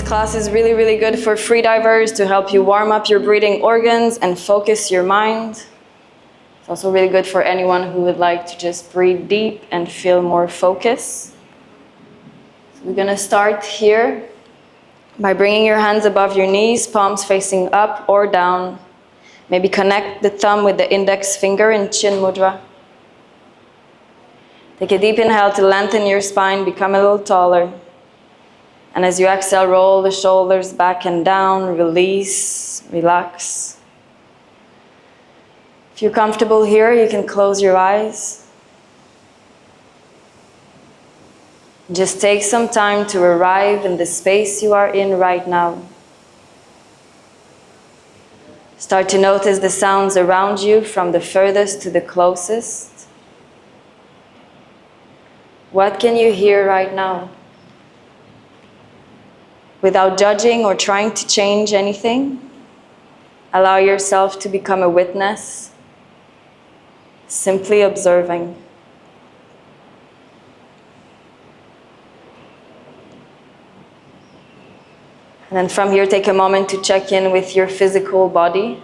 class is really, really good for freedivers to help you warm up your breathing organs and focus your mind. It's also really good for anyone who would like to just breathe deep and feel more focus. So we're going to start here by bringing your hands above your knees, palms facing up or down. Maybe connect the thumb with the index finger in chin mudra. Take a deep inhale to lengthen your spine, become a little taller. And as you exhale, roll the shoulders back and down, release, relax. If you're comfortable here, you can close your eyes. Just take some time to arrive in the space you are in right now. Start to notice the sounds around you from the furthest to the closest. What can you hear right now? Without judging or trying to change anything, allow yourself to become a witness, simply observing. And then from here, take a moment to check in with your physical body.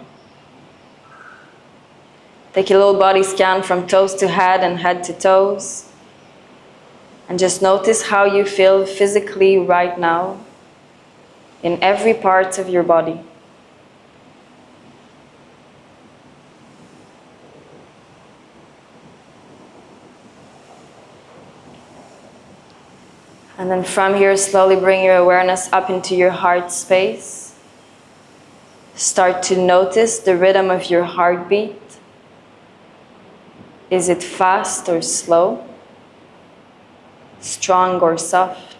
Take a little body scan from toes to head and head to toes. And just notice how you feel physically right now in every part of your body. And then from here, slowly bring your awareness up into your heart space. Start to notice the rhythm of your heartbeat. Is it fast or slow? Strong or soft?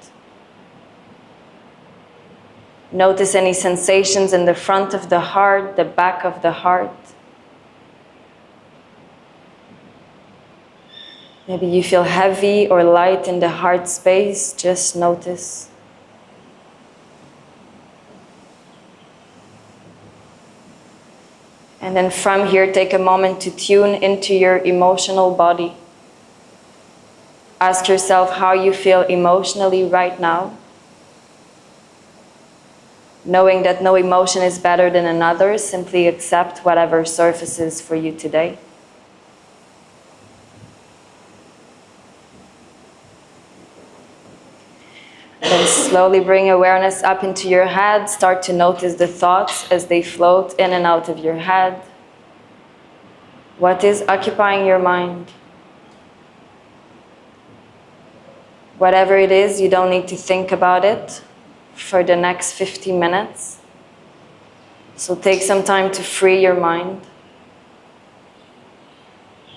Notice any sensations in the front of the heart, the back of the heart. Maybe you feel heavy or light in the heart space. Just notice. And then from here, take a moment to tune into your emotional body. Ask yourself how you feel emotionally right now. Knowing that no emotion is better than another, simply accept whatever surfaces for you today. Then slowly bring awareness up into your head. Start to notice the thoughts as they float in and out of your head. What is occupying your mind? Whatever it is, you don't need to think about it for the next 15 minutes. So take some time to free your mind,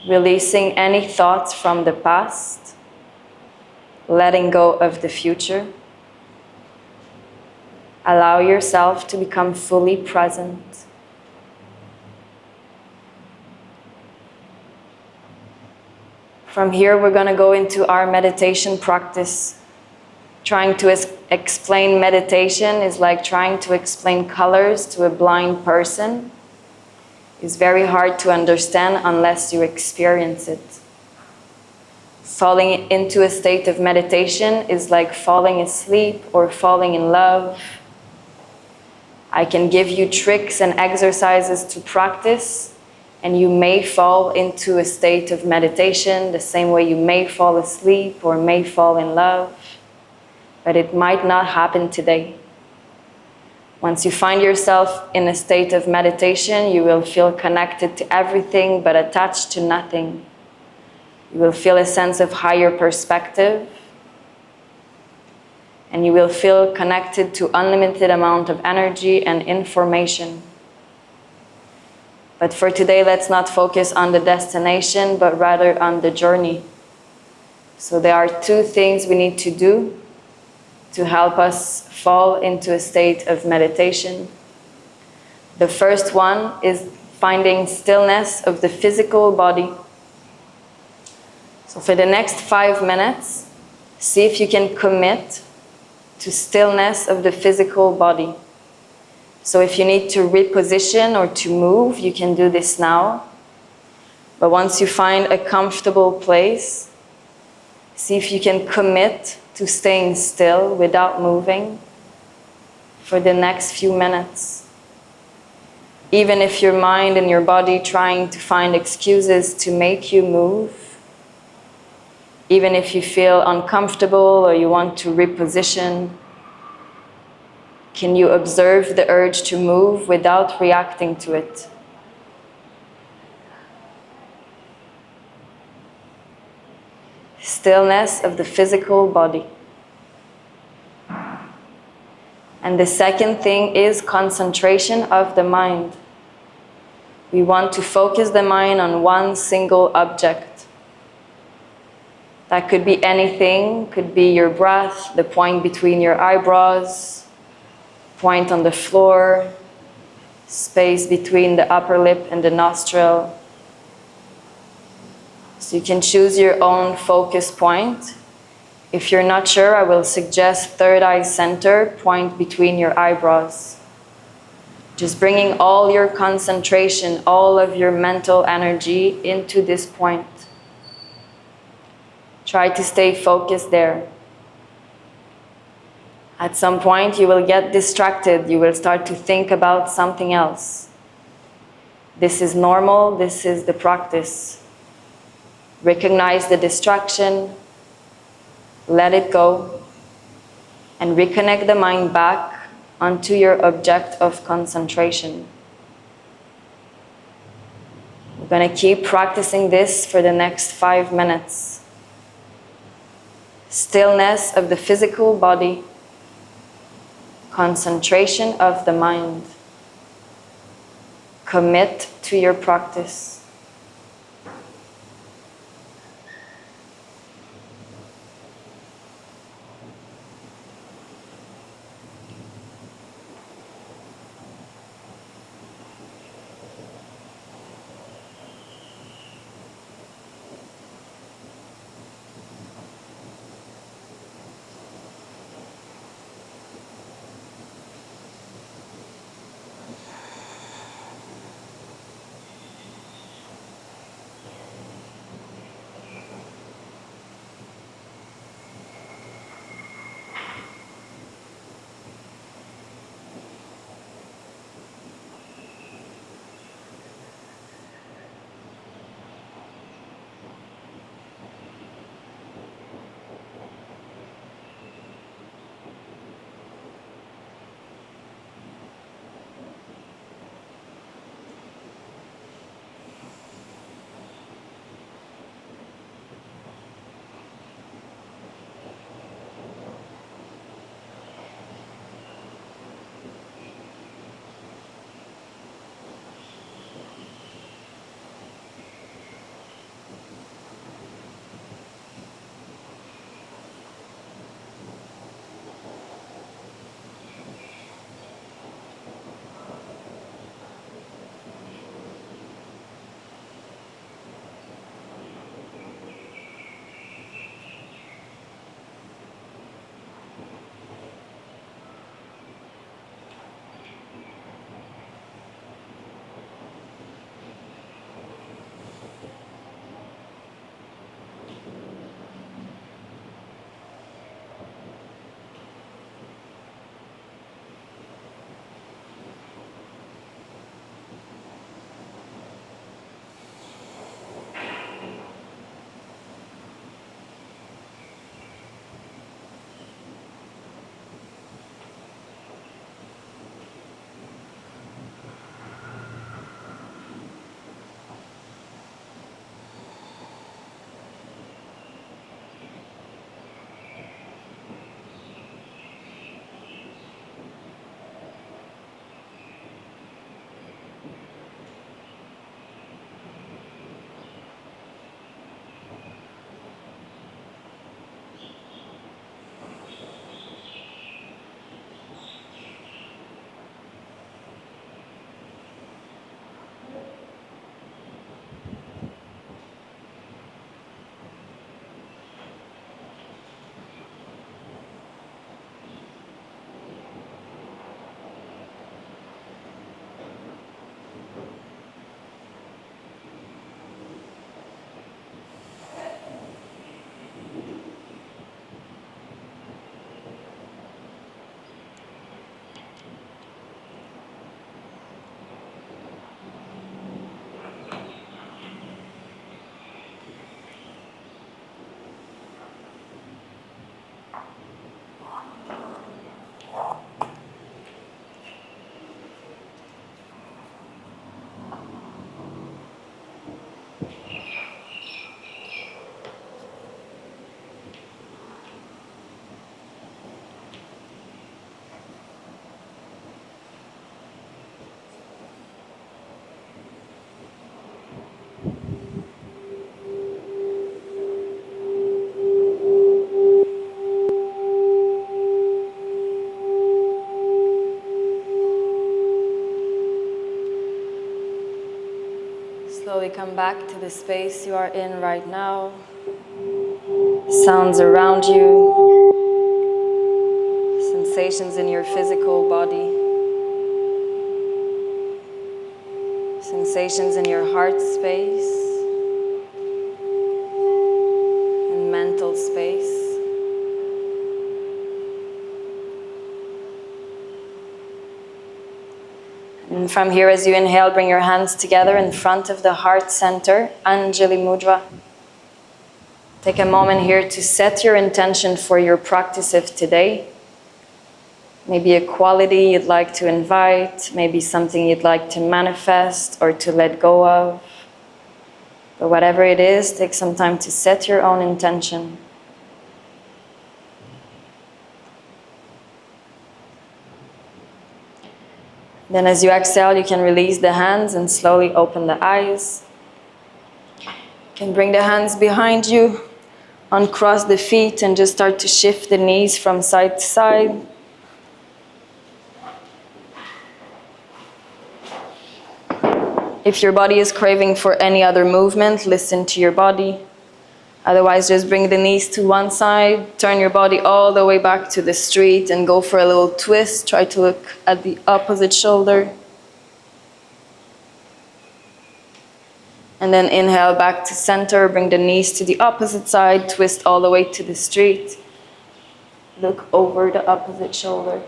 releasing any thoughts from the past, letting go of the future. Allow yourself to become fully present. From here, we're going to go into our meditation practice. Trying to explain meditation is like trying to explain colors to a blind person. It's very hard to understand unless you experience it. Falling into a state of meditation is like falling asleep or falling in love. I can give you tricks and exercises to practice, and you may fall into a state of meditation the same way you may fall asleep or may fall in love. But it might not happen today. Once you find yourself in a state of meditation, you will feel connected to everything but attached to nothing. You will feel a sense of higher perspective. And you will feel connected to unlimited amount of energy and information. But for today, let's not focus on the destination, but rather on the journey. So there are two things we need to do to help us fall into a state of meditation. The first one is finding stillness of the physical body. So for the next 5 minutes, see if you can commit to stillness of the physical body. So if you need to reposition or to move, you can do this now. But once you find a comfortable place, see if you can commit to staying still without moving. for the next few minutes. Even if your mind and your body trying to find excuses to make you move, even if you feel uncomfortable or you want to reposition, can you observe the urge to move without reacting to it? Stillness of the physical body. And the second thing is concentration of the mind. We want to focus the mind on one single object. That could be anything, could be your breath, the point between your eyebrows, point on the floor, space between the upper lip and the nostril. So you can choose your own focus point. If you're not sure, I will suggest third eye center, point between your eyebrows. Just bringing all your concentration, all of your mental energy into this point. Try to stay focused there. At some point, you will get distracted. You will start to think about something else. This is normal. This is the practice. Recognize the distraction. Let it go. And reconnect the mind back onto your object of concentration. We're going to keep practicing this for the next 5 minutes. Stillness of the physical body. Concentration of the mind. Commit to your practice. come back to the space you are in right now. Sounds around you, sensations in your physical body, sensations in your heart space and mental space. And from here, as you inhale, bring your hands together in front of the heart center, Anjali Mudra. Take a moment here to set your intention for your practice of today. Maybe a quality you'd like to invite, maybe something you'd like to manifest or to let go of. But whatever it is, take some time to set your own intention. Then as you exhale, you can release the hands and slowly open the eyes. You can bring the hands behind you, uncross the feet and just start to shift the knees from side to side. If your body is craving for any other movement, listen to your body. Otherwise, just bring the knees to one side, turn your body all the way back to the street and go for a little twist. Try to look at the opposite shoulder. And then inhale back to center, bring the knees to the opposite side, twist all the way to the street. Look over the opposite shoulder.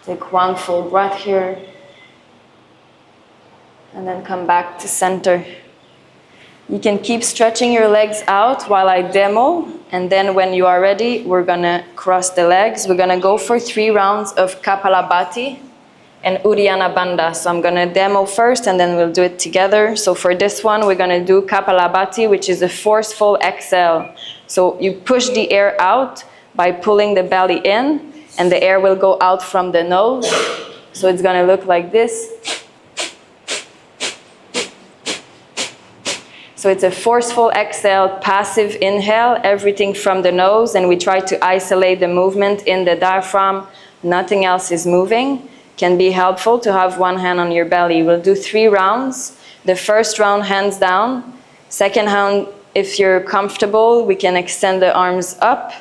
Take one full breath here. And then come back to center. You can keep stretching your legs out while I demo, and then when you are ready, we're gonna cross the legs. We're gonna go for 3 rounds of Kapalabhati and Uddiyana Bandha. So I'm gonna demo first and then we'll do it together. So for this one, we're gonna do Kapalabhati, which is a forceful exhale. So you push the air out by pulling the belly in, and the air will go out from the nose. So it's gonna look like this. So it's a forceful exhale, passive inhale, everything from the nose, and we try to isolate the movement in the diaphragm. Nothing else is moving. Can be helpful to have one hand on your belly. We'll do 3 rounds. The first round, hands down. Second round, if you're comfortable, we can extend the arms up.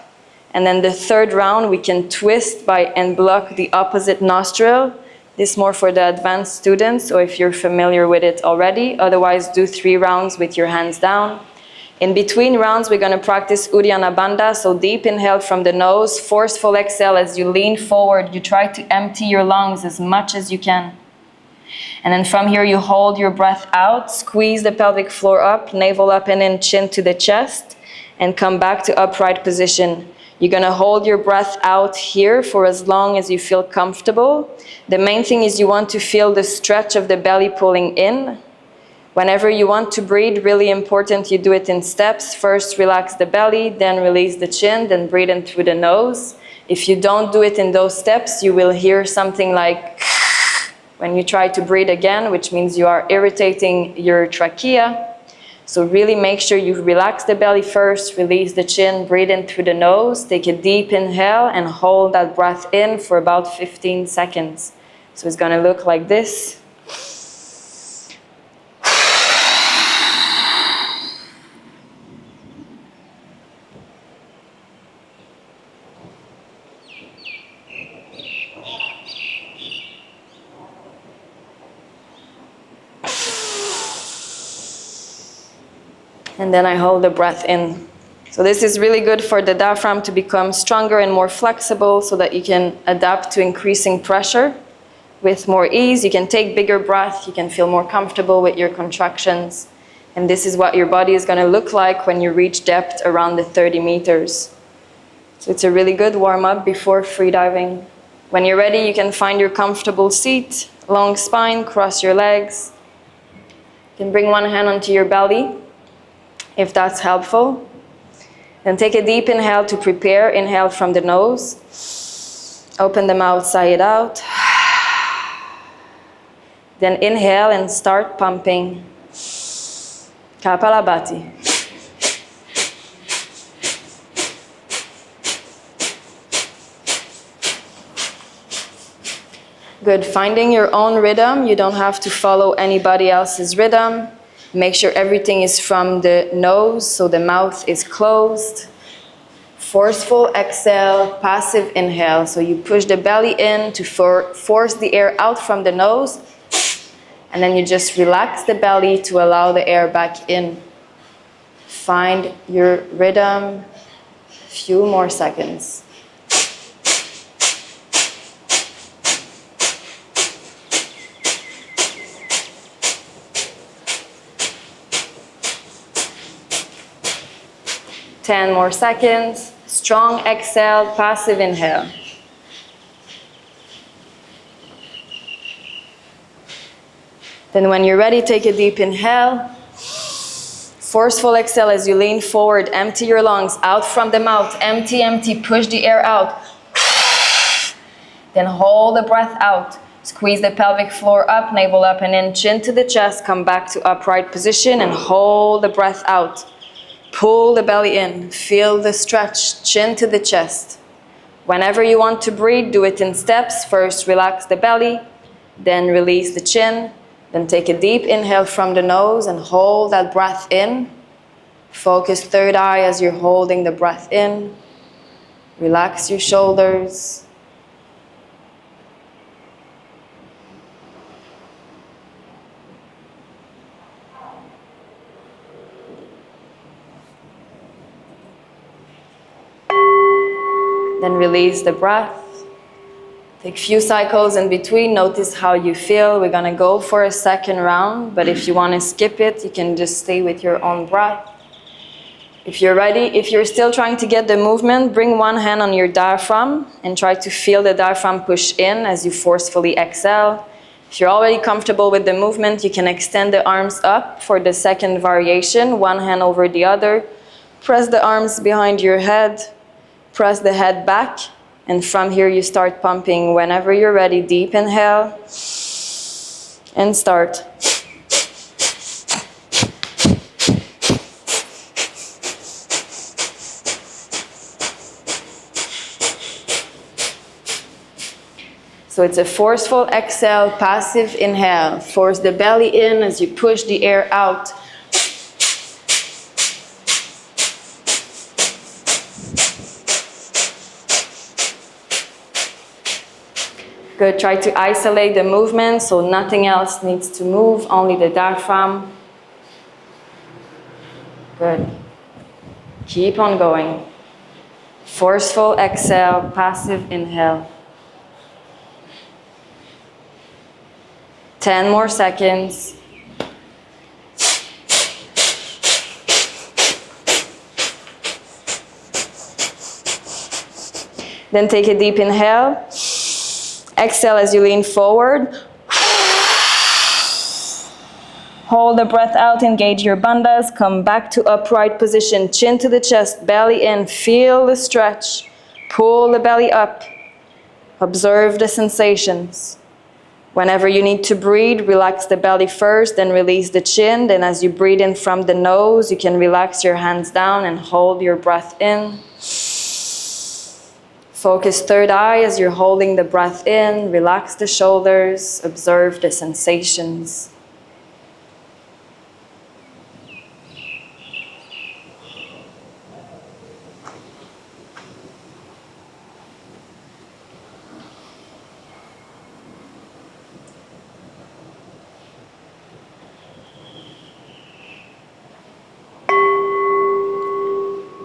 And then the third round, we can twist and block the opposite nostril. This is more for the advanced students, or if you're familiar with it already. Otherwise, do 3 rounds with your hands down. In between rounds, we're going to practice Uddiyana Bandha. So deep inhale from the nose, forceful exhale as you lean forward. You try to empty your lungs as much as you can. And then from here, you hold your breath out, squeeze the pelvic floor up, navel up and in, chin to the chest, and come back to upright position. You're going to hold your breath out here for as long as you feel comfortable. The main thing is you want to feel the stretch of the belly pulling in. Whenever you want to breathe, really important, you do it in steps. First, relax the belly, then release the chin, then breathe in through the nose. If you don't do it in those steps, you will hear something like when you try to breathe again, which means you are irritating your trachea. So really make sure you relax the belly first, release the chin, breathe in through the nose, take a deep inhale and hold that breath in for about 15 seconds. So it's gonna look like this. And then I hold the breath in. So this is really good for the diaphragm to become stronger and more flexible so that you can adapt to increasing pressure with more ease. You can take bigger breath, you can feel more comfortable with your contractions. And this is what your body is going to look like when you reach depth around the 30 meters. So it's a really good warm-up before freediving. When you're ready, you can find your comfortable seat, long spine, cross your legs. You can bring one hand onto your belly, if that's helpful. Then take a deep inhale to prepare. Inhale from the nose. Open the mouth, sigh it out. Then inhale and start pumping. Kapalabhati. Good, finding your own rhythm. You don't have to follow anybody else's rhythm. Make sure everything is from the nose, so the mouth is closed. Forceful exhale, passive inhale. So you push the belly in to force the air out from the nose, and then you just relax the belly to allow the air back in. Find your rhythm. A few more seconds. Ten more seconds. Strong exhale, passive inhale. Then when you're ready, take a deep inhale. Forceful exhale as you lean forward. Empty your lungs out from the mouth. Empty, empty. Push the air out. Then hold the breath out. Squeeze the pelvic floor up, navel up and in, chin to the chest. Come back to upright position and hold the breath out. Pull the belly in. Feel the stretch, chin to the chest. Whenever you want to breathe, do it in steps. First, relax the belly, then release the chin. Then take a deep inhale from the nose and hold that breath in. Focus third eye as you're holding the breath in. Relax your shoulders. Then release the breath. Take a few cycles in between. Notice how you feel. We're going to go for a second round, but if you want to skip it, you can just stay with your own breath. If you're ready, if you're still trying to get the movement, bring one hand on your diaphragm and try to feel the diaphragm push in as you forcefully exhale. If you're already comfortable with the movement, you can extend the arms up for the second variation, one hand over the other. Press the arms behind your head. Press the head back, and from here you start pumping. Whenever you're ready, deep inhale, and start. So it's a forceful exhale, passive inhale. Force the belly in as you push the air out. Good, try to isolate the movement so nothing else needs to move, only the diaphragm. Good. Keep on going. Forceful exhale, passive inhale. 10 more seconds. Then take a deep inhale. Exhale as you lean forward. Hold the breath out, engage your bandhas. Come back to upright position, chin to the chest, belly in. Feel the stretch. Pull the belly up. Observe the sensations. Whenever you need to breathe, relax the belly first, then release the chin. Then as you breathe in from the nose, you can relax your hands down and hold your breath in. Focus third eye as you're holding the breath in. Relax the shoulders. Observe the sensations.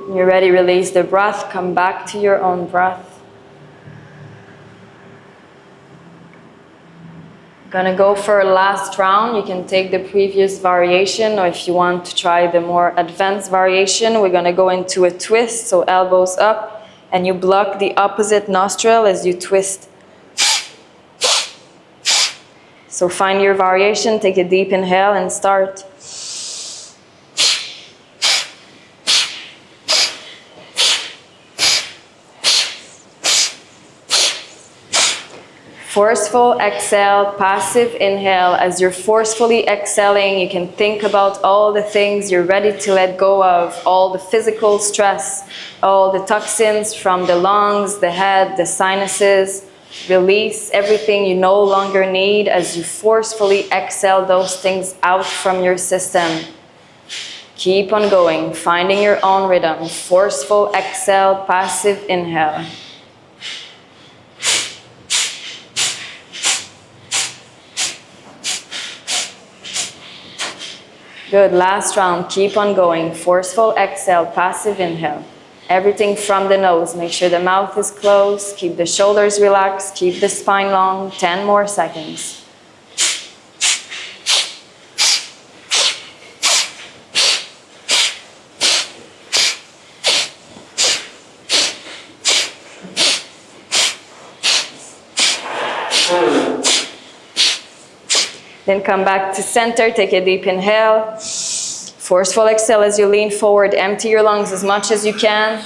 When you're ready, release the breath. Come back to your own breath. Gonna go for a last round. You can take the previous variation, or if you want to try the more advanced variation, we're gonna go into a twist, so elbows up, and you block the opposite nostril as you twist. So find your variation, take a deep inhale and start. Forceful exhale, passive inhale. As you're forcefully exhaling, you can think about all the things you're ready to let go of, all the physical stress, all the toxins from the lungs, the head, the sinuses. Release everything you no longer need as you forcefully exhale those things out from your system. Keep on going, finding your own rhythm. Forceful exhale, passive inhale. Good, last round, keep on going. Forceful exhale, passive inhale. Everything from the nose. Make sure the mouth is closed. Keep the shoulders relaxed. Keep the spine long. 10 more seconds. Then come back to center. Take a deep inhale. Forceful exhale as you lean forward. Empty your lungs as much as you can.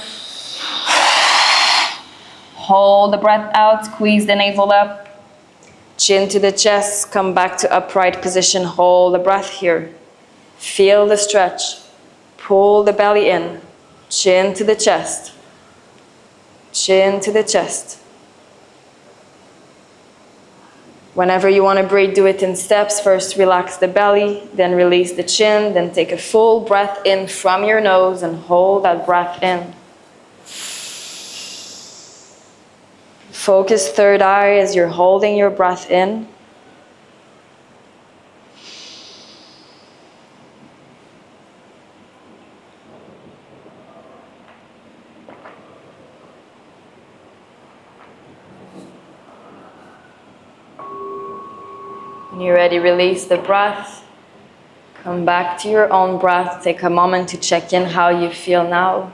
Hold the breath out. Squeeze the navel up. Chin to the chest. Come back to upright position. Hold the breath here. Feel the stretch. Pull the belly in. Chin to the chest. Chin to the chest. Whenever you want to breathe, do it in steps. First, relax the belly, then release the chin, then take a full breath in from your nose and hold that breath in. Focus third eye as you're holding your breath in. When you're ready, release the breath. Come back to your own breath. Take a moment to check in how you feel now.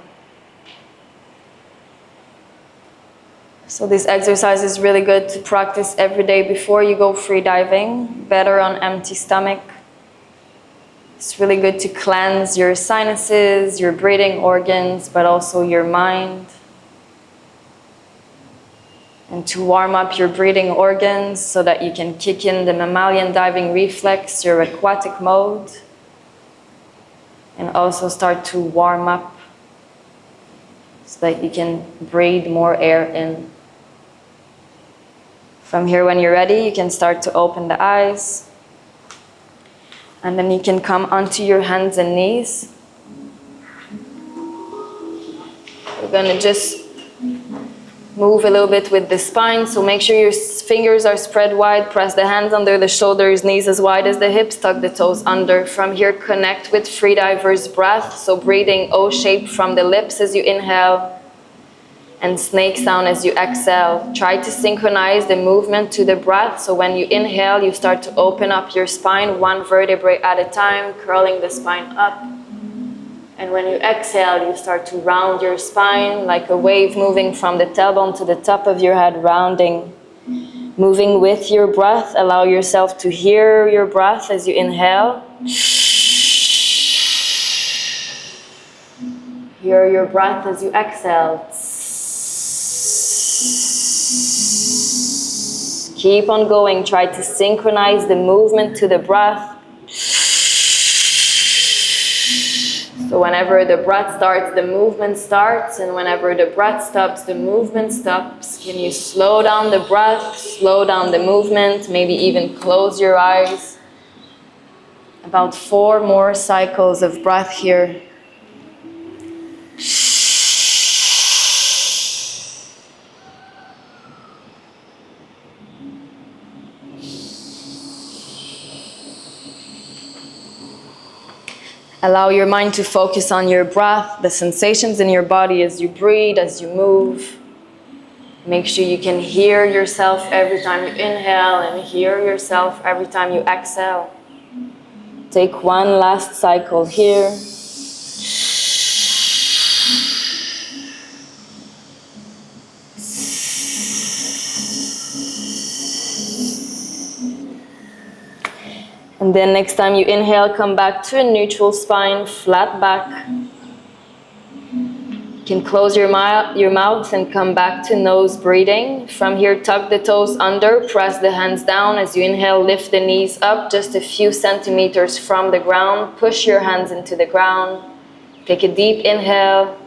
So this exercise is really good to practice every day before you go freediving. Better on empty stomach. It's really good to cleanse your sinuses, your breathing organs, but also your mind. And to warm up your breathing organs so that you can kick in the mammalian diving reflex, your aquatic mode. And also start to warm up so that you can breathe more air in. From here, when you're ready, you can start to open the eyes. And then you can come onto your hands and knees. We're going to just move a little bit with the spine, so make sure your fingers are spread wide. Press the hands under the shoulders, knees as wide as the hips, tuck the toes under. From here, connect with freediver's breath, so breathing O-shape from the lips as you inhale and snake sound as you exhale. Try to synchronize the movement to the breath, so when you inhale, you start to open up your spine one vertebrae at a time, curling the spine up. And when you exhale, you start to round your spine like a wave moving from the tailbone to the top of your head, rounding. Moving with your breath, allow yourself to hear your breath as you inhale. Hear your breath as you exhale. Keep on going, try to synchronize the movement to the breath. So whenever the breath starts, the movement starts, and whenever the breath stops, the movement stops. Can you slow down the breath, slow down the movement, maybe even close your eyes? About 4 more cycles of breath here. Allow your mind to focus on your breath, the sensations in your body as you breathe, as you move. Make sure you can hear yourself every time you inhale and hear yourself every time you exhale. Take one last cycle here. And then next time you inhale, come back to a neutral spine, flat back. You can close your mouth and come back to nose breathing. From here, tuck the toes under, press the hands down. As you inhale, lift the knees up just a few centimeters from the ground. Push your hands into the ground. Take a deep inhale.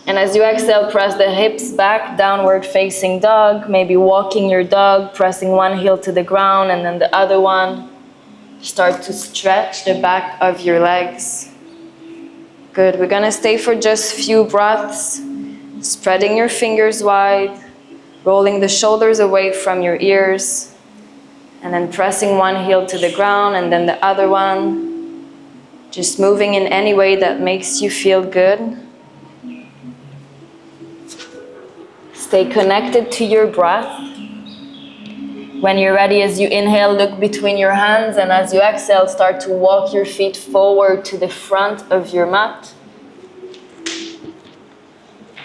And as you exhale, press the hips back, downward facing dog, maybe walking your dog, pressing one heel to the ground and then the other one. Start to stretch the back of your legs. Good, we're gonna stay for just a few breaths, spreading your fingers wide, rolling the shoulders away from your ears, and then pressing one heel to the ground and then the other one. Just moving in any way that makes you feel good. Stay connected to your breath. When you're ready, as you inhale, look between your hands, and as you exhale, start to walk your feet forward to the front of your mat.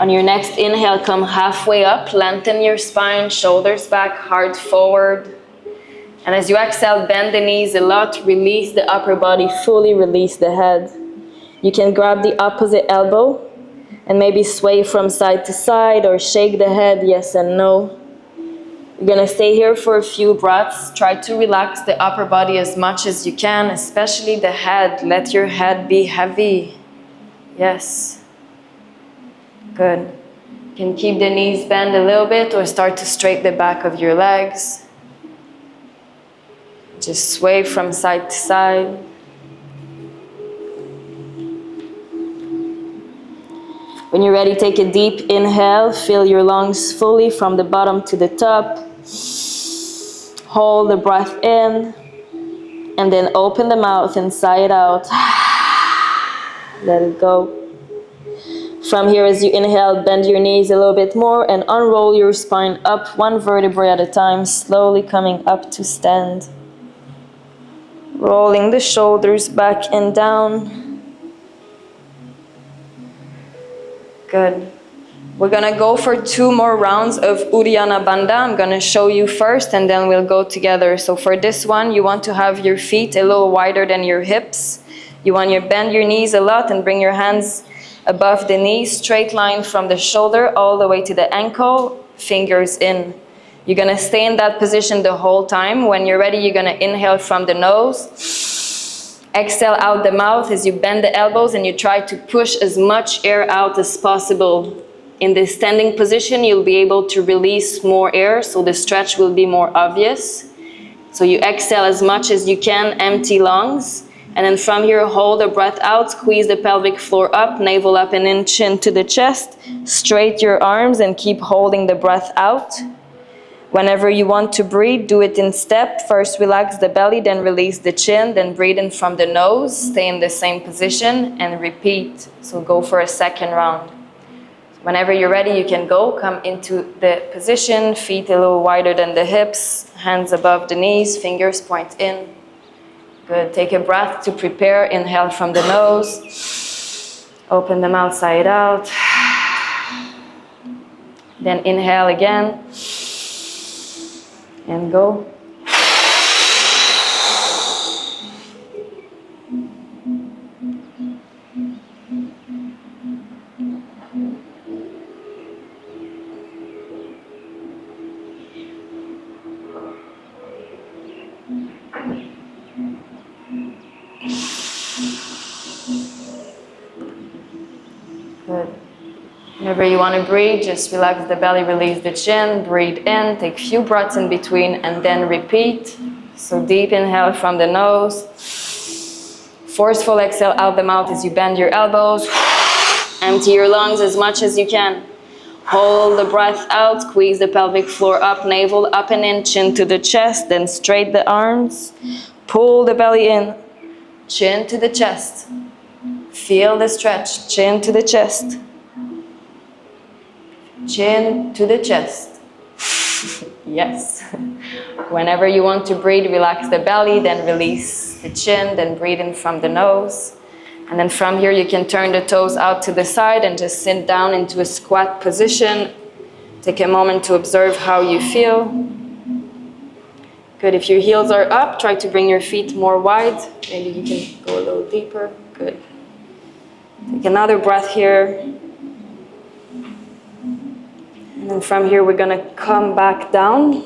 On your next inhale, come halfway up, lengthen your spine, shoulders back, heart forward. And as you exhale, bend the knees a lot, release the upper body, fully release the head. You can grab the opposite elbow and maybe sway from side to side or shake the head, yes and no. You're gonna stay here for a few breaths. Try to relax the upper body as much as you can, especially the head. Let your head be heavy. Yes. Good. You can keep the knees bent a little bit or start to straighten the back of your legs. Just sway from side to side. When you're ready, take a deep inhale. Fill your lungs fully from the bottom to the top. Hold the breath in. And then open the mouth and sigh it out. Let it go. From here, as you inhale, bend your knees a little bit more and unroll your spine up one vertebrae at a time, slowly coming up to stand. Rolling the shoulders back and down. Good. We're gonna go for 2 more rounds of Uddiyana Bandha. I'm gonna show you first and then we'll go together. So for this one, you want to have your feet a little wider than your hips. You want to bend your knees a lot and bring your hands above the knees, straight line from the shoulder all the way to the ankle, fingers in. You're gonna stay in that position the whole time. When you're ready, you're gonna inhale from the nose. Exhale out the mouth as you bend the elbows and you try to push as much air out as possible. In this standing position, you'll be able to release more air, so the stretch will be more obvious. So you exhale as much as you can, empty lungs. And then from here, hold the breath out, squeeze the pelvic floor up, navel up and in, chin to the chest. Straight your arms and keep holding the breath out. Whenever you want to breathe, do it in step. First relax the belly, then release the chin, then breathe in from the nose. Stay in the same position and repeat. So go for a second round. Whenever you're ready, you can go. Come into the position, feet a little wider than the hips, hands above the knees, fingers point in. Good. Take a breath to prepare. Inhale from the nose. Open the mouth, sigh it out. Then inhale again. And go. Good. Whenever you want to breathe, just relax the belly, release the chin, breathe in, take a few breaths in between, and then repeat. So deep inhale from the nose. Forceful exhale out the mouth as you bend your elbows. Empty your lungs as much as you can. Hold the breath out, squeeze the pelvic floor up, navel up and in, chin to the chest, then straight the arms. Pull the belly in, chin to the chest. Feel the stretch, chin to the chest. Chin to the chest. Yes. Whenever you want to breathe, relax the belly, then release the chin, then breathe in from the nose. And then from here, you can turn the toes out to the side and just sit down into a squat position. Take a moment to observe how you feel. Good. If your heels are up, try to bring your feet more wide. Maybe you can go a little deeper. Good. Take another breath here. And then from here, we're gonna come back down.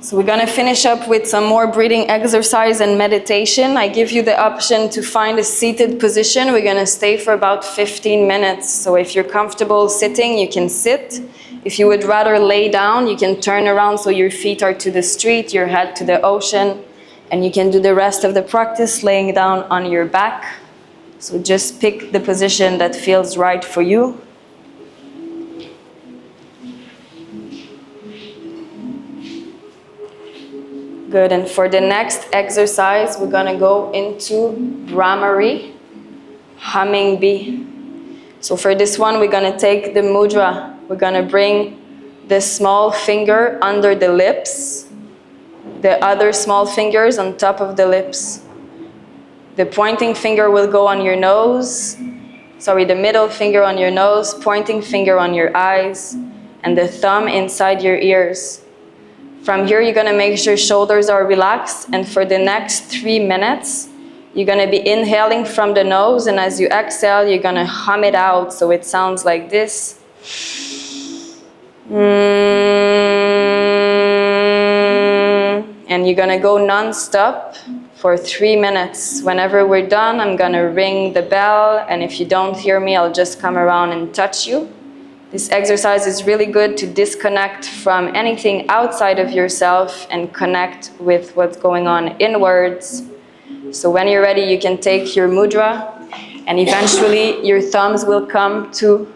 So we're gonna finish up with some more breathing exercise and meditation. I give you the option to find a seated position. We're gonna stay for about 15 minutes. So if you're comfortable sitting, you can sit. If you would rather lay down, you can turn around so your feet are to the street, your head to the ocean, and you can do the rest of the practice laying down on your back. So just pick the position that feels right for you. Good, and for the next exercise, we're gonna go into Brahmari, humming bee. So for this one, we're gonna take the mudra. We're gonna bring the small finger under the lips, the other small fingers on top of the lips. The pointing finger will go on your nose, the middle finger on your nose, pointing finger on your eyes, and the thumb inside your ears. From here, you're gonna make sure shoulders are relaxed, and for the next 3 minutes, you're gonna be inhaling from the nose, and as you exhale, you're gonna hum it out, so it sounds like this. And you're gonna go non-stop for 3 minutes. Whenever we're done, I'm gonna ring the bell, and if you don't hear me, I'll just come around and touch you. This exercise is really good to disconnect from anything outside of yourself and connect with what's going on inwards. So when you're ready, you can take your mudra, and eventually your thumbs will come to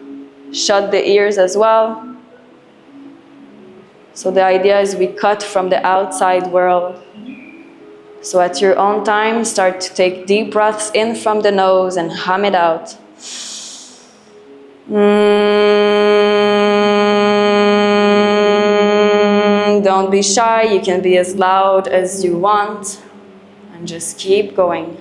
shut the ears as well. So the idea is we cut from the outside world. So at your own time, start to take deep breaths in from the nose and hum it out. Don't be shy, you can be as loud as you want, and just keep going.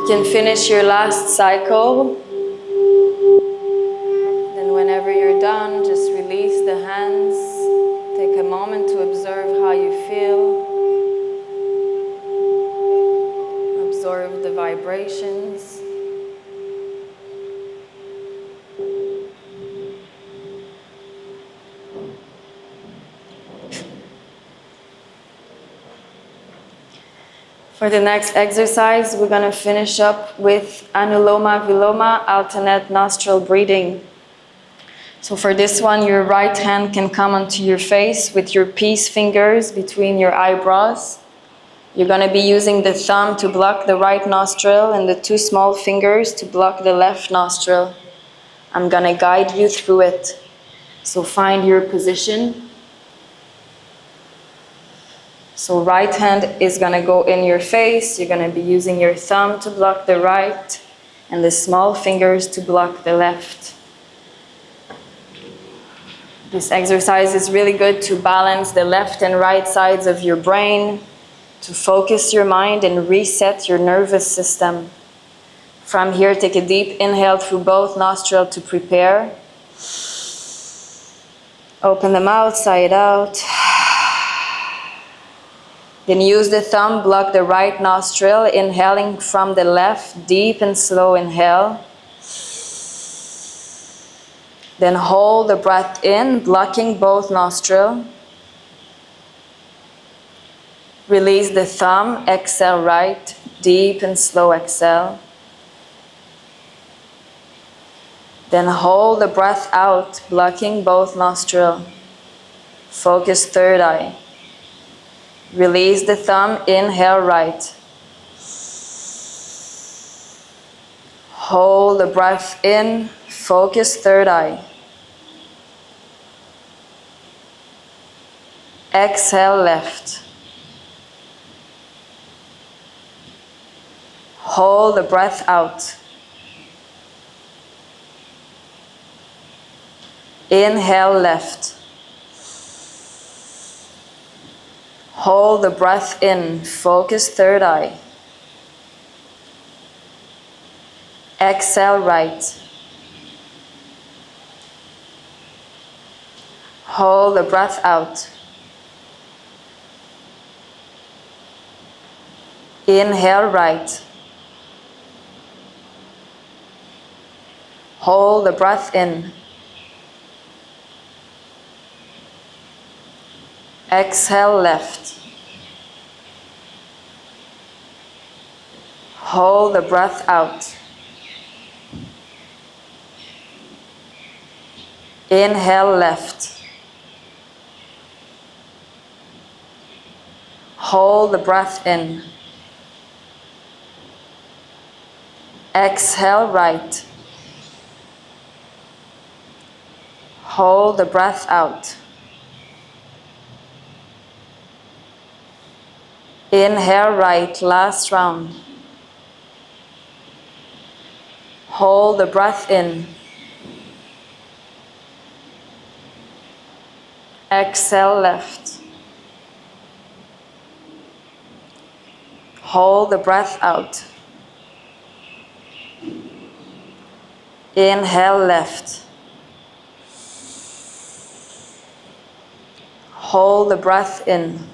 You can finish your last cycle. Then whenever you're done, just release the hands. Take a moment to observe how you feel. For the next exercise, we're going to finish up with Anuloma Viloma, alternate nostril breathing. So for this one, your right hand can come onto your face with your peace fingers between your eyebrows. You're going to be using the thumb to block the right nostril and the two small fingers to block the left nostril. I'm going to guide you through it. So find your position. So right hand is going to go in your face. You're going to be using your thumb to block the right and the small fingers to block the left. This exercise is really good to balance the left and right sides of your brain, to focus your mind and reset your nervous system. From here, take a deep inhale through both nostrils to prepare. Open the mouth, sigh it out. Then use the thumb, block the right nostril, inhaling from the left, deep and slow inhale. Then hold the breath in, blocking both nostrils. Release the thumb, exhale right, deep and slow exhale. Then hold the breath out, blocking both nostrils. Focus third eye. Release the thumb, inhale right. Hold the breath in, focus third eye. Exhale left. Hold the breath out. Inhale left. Hold the breath in, focus third eye. Exhale right. Hold the breath out. Inhale right. Hold the breath in. Exhale left. Hold the breath out. Inhale left. Hold the breath in. Exhale right. Hold the breath out. Inhale right, last round. Hold the breath in. Exhale left. Hold the breath out. Inhale left. Hold the breath in.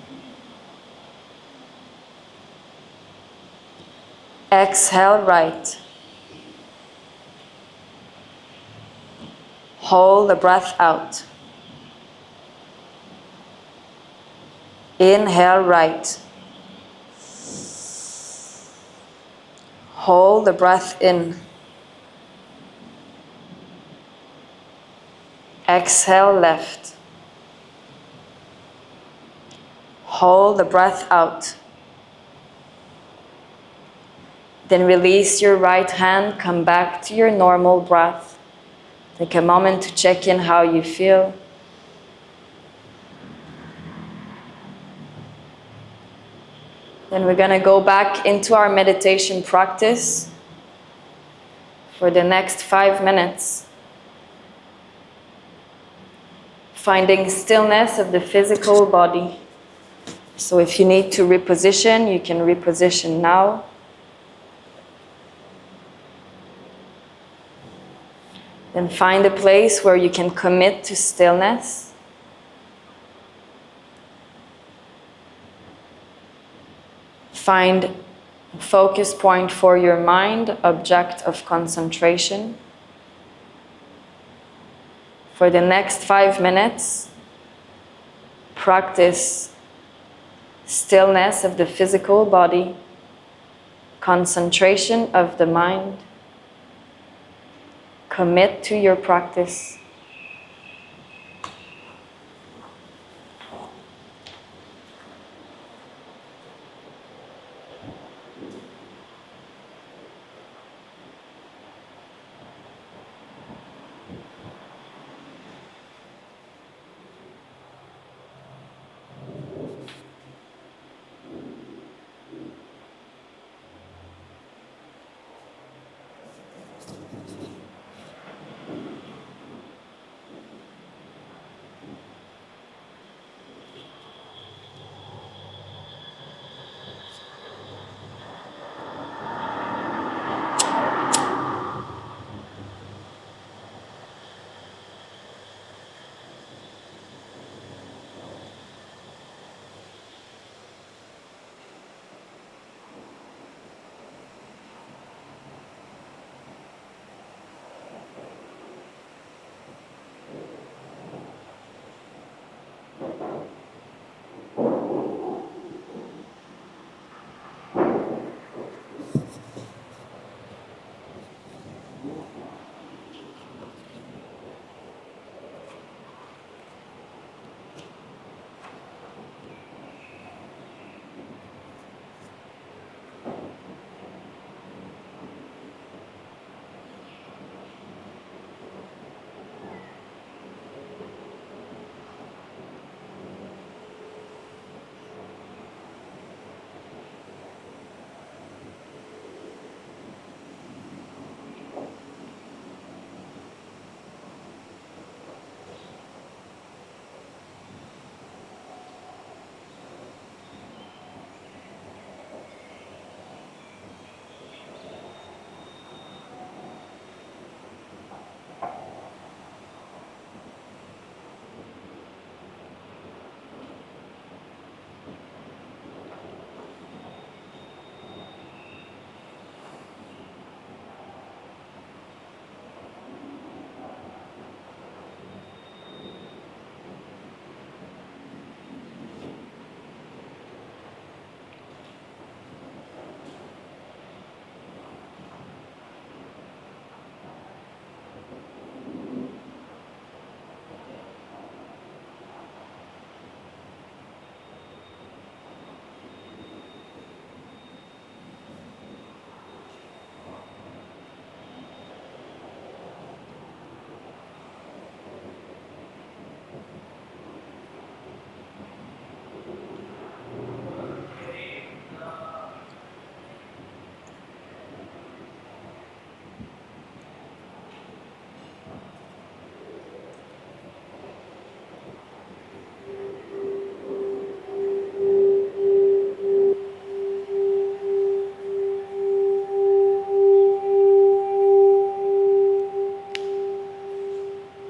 Exhale right. Hold the breath out. Inhale right. Hold the breath in. Exhale left. Hold the breath out. Then release your right hand, come back to your normal breath. Take a moment to check in how you feel. Then we're going to go back into our meditation practice for the next 5 minutes. Finding stillness of the physical body. So if you need to reposition, you can reposition now. Then find a place where you can commit to stillness. Find a focus point for your mind, object of concentration. For the next 5 minutes, practice stillness of the physical body concentration of the mind. Commit to your practice.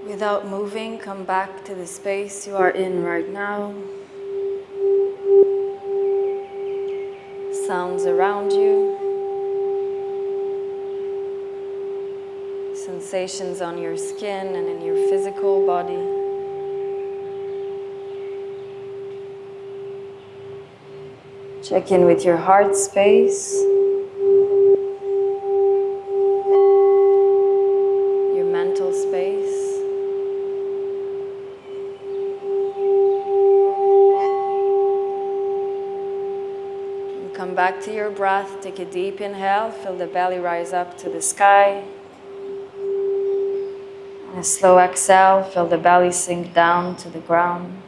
Without moving, come back to the space you are in right now. Sounds around you. Sensations on your skin and in your physical body. Check in with your heart space. Your mental space. Come back to your breath, take a deep inhale, feel the belly rise up to the sky. And a slow exhale, feel the belly sink down to the ground.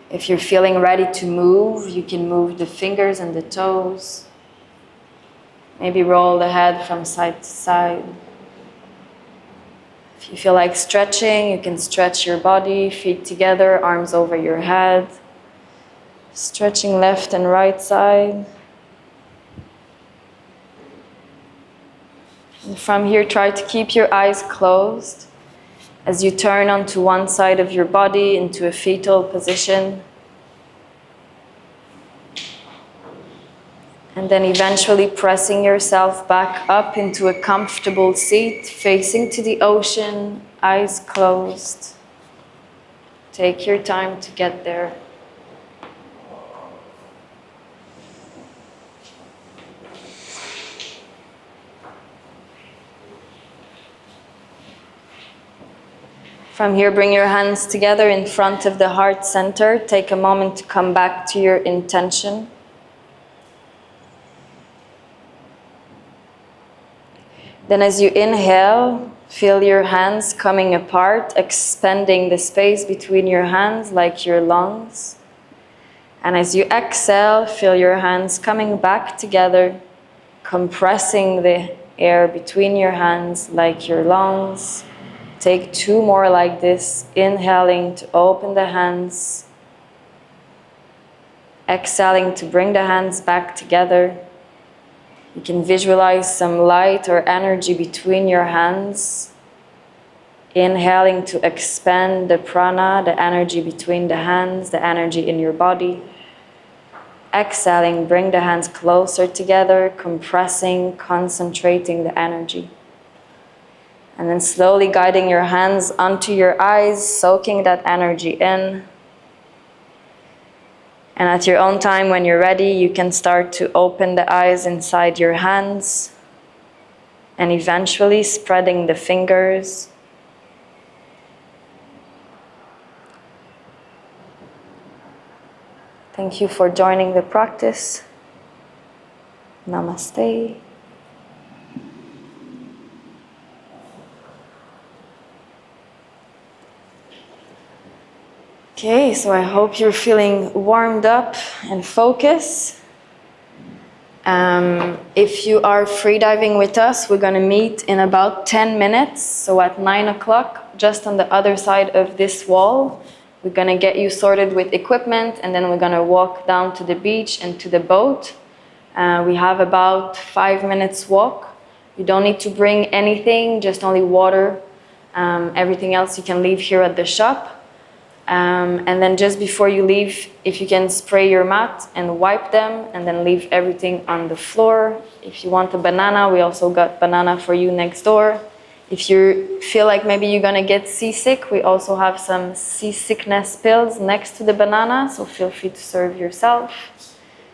If you're feeling ready to move, you can move the fingers and the toes. Maybe roll the head from side to side. If you feel like stretching, you can stretch your body, feet together, arms over your head. Stretching left and right side. And from here, try to keep your eyes closed as you turn onto one side of your body into a fetal position. And then eventually pressing yourself back up into a comfortable seat, facing to the ocean, eyes closed. Take your time to get there. From here, bring your hands together in front of the heart center. Take a moment to come back to your intention. Then as you inhale, feel your hands coming apart, expanding the space between your hands like your lungs. And as you exhale, feel your hands coming back together, compressing the air between your hands like your lungs. Take 2 more like this, inhaling to open the hands, exhaling to bring the hands back together. You can visualize some light or energy between your hands, inhaling to expand the prana, the energy between the hands, the energy in your body. Exhaling, bring the hands closer together, compressing, concentrating the energy. And then slowly guiding your hands onto your eyes, soaking that energy in. And at your own time, when you're ready, you can start to open the eyes inside your hands and eventually spreading the fingers. Thank you for joining the practice. Namaste. Okay, so I hope you're feeling warmed up and focused. If you are freediving with us, we're going to meet in about 10 minutes. So at 9 o'clock, just on the other side of this wall, we're going to get you sorted with equipment, and then we're going to walk down to the beach and to the boat. We have about 5 minutes walk. You don't need to bring anything, just only water. Everything else you can leave here at the shop. And then just before you leave, if you can spray your mat and wipe them, and then leave everything on the floor. If you want a banana, we also got banana for you next door. If you feel like maybe you're gonna get seasick, we also have some seasickness pills next to the banana, so feel free to serve yourself.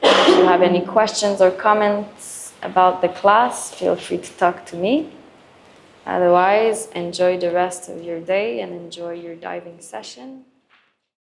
If you have any questions or comments about the class, feel free to talk to me. Otherwise, enjoy the rest of your day and enjoy your diving session.